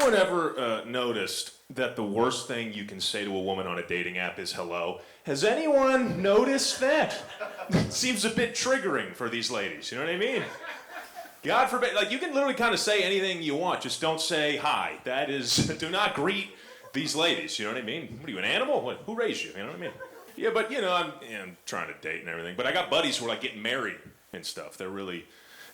anyone ever noticed that the worst thing you can say to a woman on a dating app is hello? Has anyone noticed that? Seems a bit triggering for these ladies, you know what I mean? God forbid, like you can literally kind of say anything you want, just don't say hi. That is, do not greet these ladies, you know what I mean? What are you, an animal? What, who raised you, you know what I mean? Yeah, but you know, I'm trying to date and everything, but I got buddies who are like getting married and stuff. They're really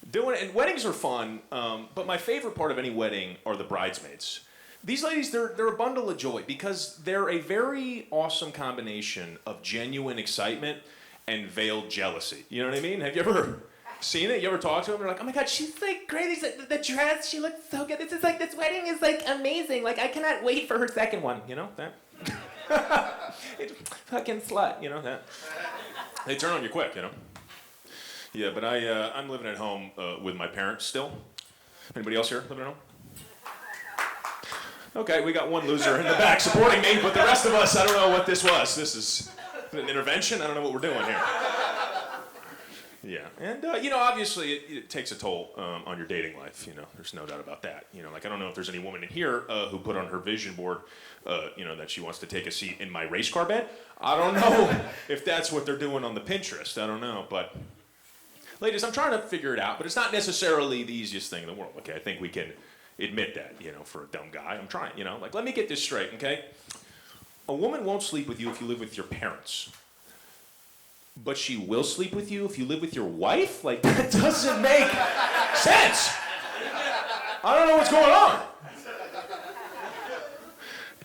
doing it, and weddings are fun, but my favorite part of any wedding are the bridesmaids. These ladies, they're a bundle of joy because they're a very awesome combination of genuine excitement and veiled jealousy. You know what I mean? Have you ever seen it? You ever talk to them? They're like, oh my God, she's like great. The dress, she looks so good. This wedding is like amazing. Like I cannot wait for her second one. You know that? Fucking slut. You know that? They turn on you quick. You know? Yeah, but I'm living at home with my parents still. Anybody else here living at home? Okay, we got one loser in the back supporting me, but the rest of us, I don't know what this was. This is an intervention? I don't know what we're doing here. Yeah, and you know, obviously it takes a toll on your dating life, you know, there's no doubt about that. You know, like I don't know if there's any woman in here who put on her vision board, you know, that she wants to take a seat in my race car bed. I don't know if that's what they're doing on the Pinterest, I don't know, but ladies, I'm trying to figure it out, but it's not necessarily the easiest thing in the world, okay? I think we can admit that, you know, for a dumb guy. I'm trying, you know, like let me get this straight, okay? A woman won't sleep with you if you live with your parents. But she will sleep with you if you live with your wife? Like, that doesn't make sense. I don't know what's going on.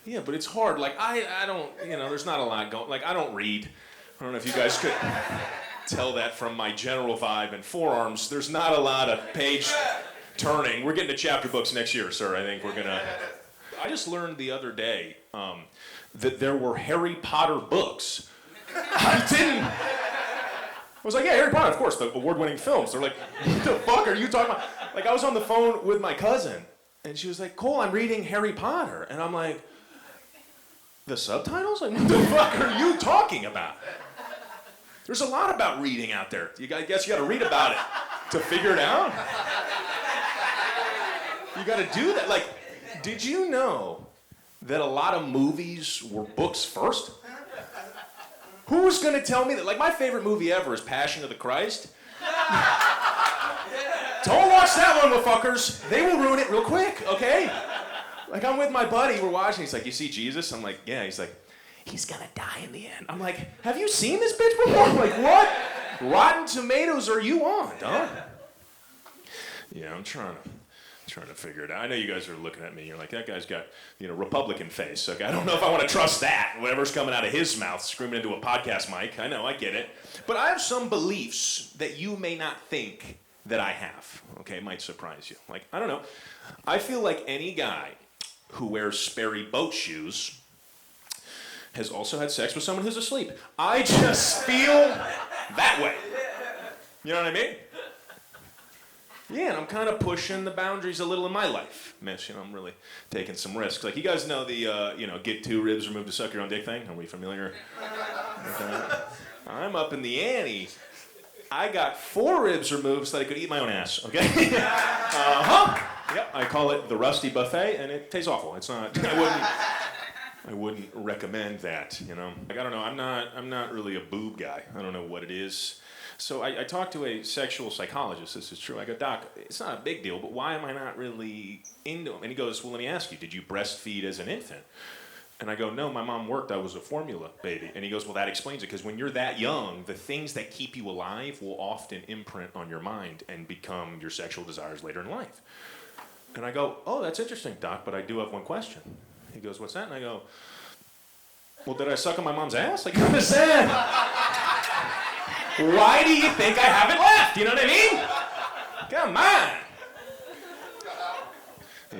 Yeah, but it's hard. Like, I don't, you know, there's not a lot going, like, I don't read. I don't know if you guys could tell that from my general vibe and forearms. There's not a lot of page turning. We're getting to chapter books next year, sir. I think we're gonna. I just learned the other day that there were Harry Potter books. I didn't. I was like, yeah, Harry Potter, of course, the award-winning films. They're like, what the fuck are you talking about? Like, I was on the phone with my cousin, and she was like, Cole, I'm reading Harry Potter. And I'm like, the subtitles? Like, what the fuck are you talking about? There's a lot about reading out there. I guess you gotta read about it to figure it out. You gotta do that. Like, did you know that a lot of movies were books first? Who's gonna tell me that? Like, my favorite movie ever is Passion of the Christ. Don't watch that one, motherfuckers. They will ruin it real quick, okay? Like, I'm with my buddy, we're watching, he's like, you see Jesus? I'm like, yeah. He's like, he's gonna die in the end. I'm like, have you seen this bitch before? I'm like, what Rotten Tomatoes are you on, dog? Yeah, I'm trying to figure it out. I know you guys are looking at me. You're like, that guy's got, you know, Republican face. Okay, I don't know if I want to trust that. Whatever's coming out of his mouth, screaming into a podcast mic. I know, I get it. But I have some beliefs that you may not think that I have. Okay, it might surprise you. Like, I don't know. I feel like any guy who wears Sperry boat shoes has also had sex with someone who's asleep. I just feel that way. You know what I mean? Yeah, and I'm kind of pushing the boundaries a little in my life, miss. You know, I'm really taking some risks. Like, you guys know the, you know, get 2 ribs removed to suck your own dick thing? Are we familiar with that? I'm up in the ante. I got 4 ribs removed so that I could eat my own ass, okay? Yep, I call it the Rusty Buffet, and it tastes awful. It's not, I wouldn't recommend that, you know? Like, I don't know, I'm not really a boob guy. I don't know what it is. So I talked to a sexual psychologist, this is true. I go, Doc, it's not a big deal, but why am I not really into him? And he goes, well, let me ask you, did you breastfeed as an infant? And I go, no, my mom worked, I was a formula baby. And he goes, well, that explains it, because when you're that young, the things that keep you alive will often imprint on your mind and become your sexual desires later in life. And I go, oh, that's interesting, Doc, but I do have one question. He goes, what's that? And I go, well, did I suck on my mom's ass? Like, I'm just saying. Why do you think I haven't left? You know what I mean? Come on.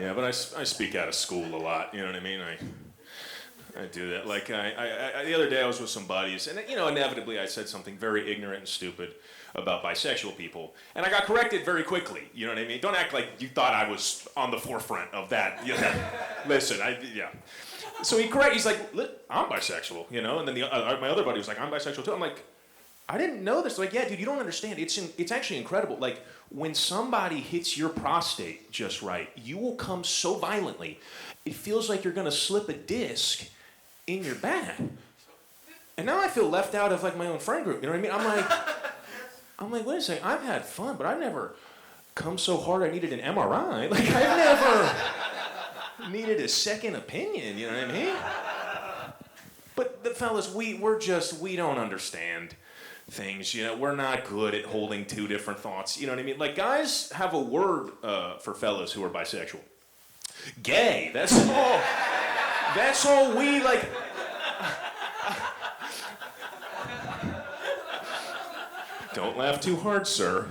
Yeah, but I speak out of school a lot. You know what I mean? I do that. Like, the other day I was with some buddies, and, you know, inevitably I said something very ignorant and stupid about bisexual people, and I got corrected very quickly. You know what I mean? Don't act like you thought I was on the forefront of that. You know? Listen, yeah. So he's like, I'm bisexual, you know? And then my other buddy was like, I'm bisexual too. I'm like, I didn't know this. Like, yeah, dude, you don't understand. It's actually incredible. Like, when somebody hits your prostate just right, you will come so violently, it feels like you're gonna slip a disc in your back. And now I feel left out of like my own friend group. You know what I mean? I'm like, wait a second. I've had fun, but I've never come so hard I needed an MRI. Like, I've never needed a second opinion. You know what I mean? But the fellas, we don't understand things. You know, we're not good at holding two different thoughts. You know what I mean? Like, guys have a word for fellas who are bisexual. Gay. That's all. That's all we like. Don't laugh too hard, sir.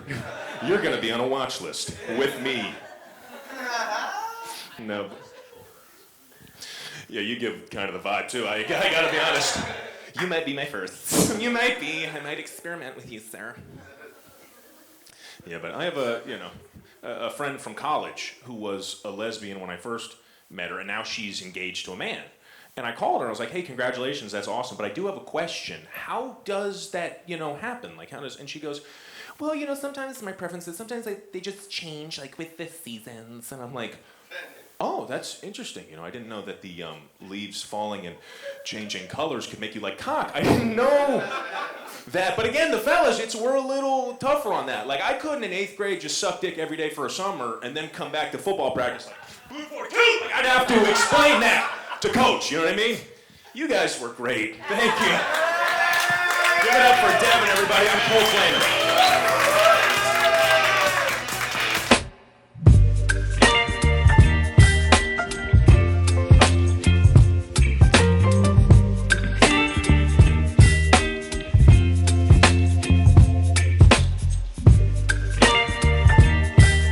You're gonna be on a watch list with me. No. Yeah, you give kind of the vibe too. I gotta be honest. You might be my first. You might be. I might experiment with you, sir. Yeah, but I have a friend from college who was a lesbian when I first met her, and now she's engaged to a man. And I called her, I was like, hey, congratulations, that's awesome, but I do have a question. How does that, happen? Like, and she goes, well, sometimes my preferences, sometimes they just change, like, with the seasons. And I'm like, oh, that's interesting. I didn't know that the leaves falling and changing colors could make you like cock. I didn't know that. But again, the fellas, we're a little tougher on that. Like, I couldn't in 8th grade just suck dick every day for a summer and then come back to football practice like, blue 42! Like, I'd have to explain that to coach, you know what I mean? You guys were great. Thank you. Give it up for Devin, everybody. I'm Cole Klayman.